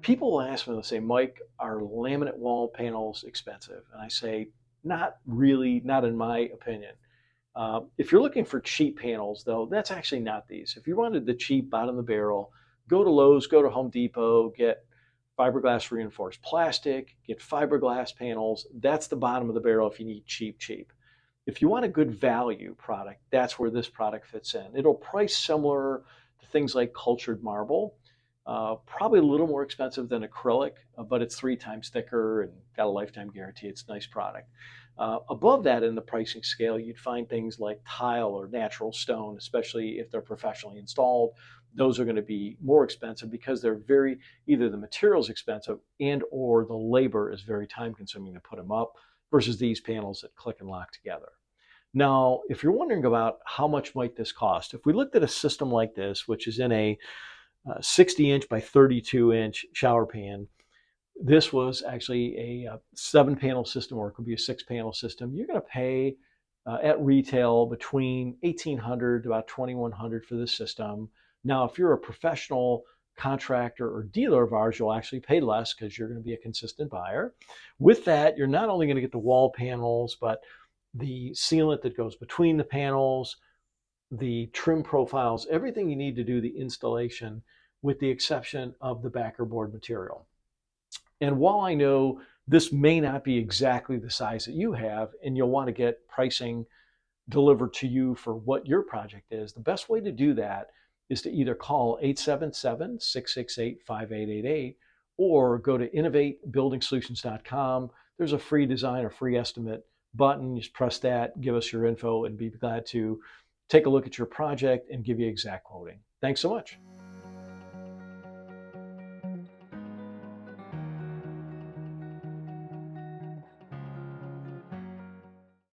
People will ask me, they'll say, Mike, are laminate wall panels expensive? And I say, not really, not in my opinion. If you're looking for cheap panels, though, that's actually not these. If you wanted the cheap bottom of the barrel, go to Lowe's, go to Home Depot, get fiberglass reinforced plastic, get fiberglass panels. That's the bottom of the barrel if you need cheap, cheap. If you want a good value product, that's where this product fits in. It'll price similar to things like cultured marble, probably a little more expensive than acrylic, but it's 3 times thicker and got a lifetime guarantee. It's a nice product. Above that in the pricing scale, you'd find things like tile or natural stone, especially if they're professionally installed. Those are going to be more expensive because they're either the material's expensive and or the labor is very time consuming to put them up versus these panels that click and lock together. Now, if you're wondering about how much might this cost, if we looked at a system like this, which is in a 60-inch by 32-inch shower pan, this was actually a 7-panel system, or it could be a 6-panel system. You're going to pay at retail between $1,800 to about $2,100 for this system. Now, if you're a professional contractor or dealer of ours, you'll actually pay less because you're going to be a consistent buyer. With that, you're not only going to get the wall panels, but the sealant that goes between the panels, the trim profiles, everything you need to do the installation, with the exception of the backer board material. And while I know this may not be exactly the size that you have, and you'll want to get pricing delivered to you for what your project is, the best way to do that is to either call 877-668-5888 or go to innovatebuildingsolutions.com. There's a free design or free estimate button. Just press that, give us your info, and be glad to take a look at your project and give you exact quoting. Thanks so much.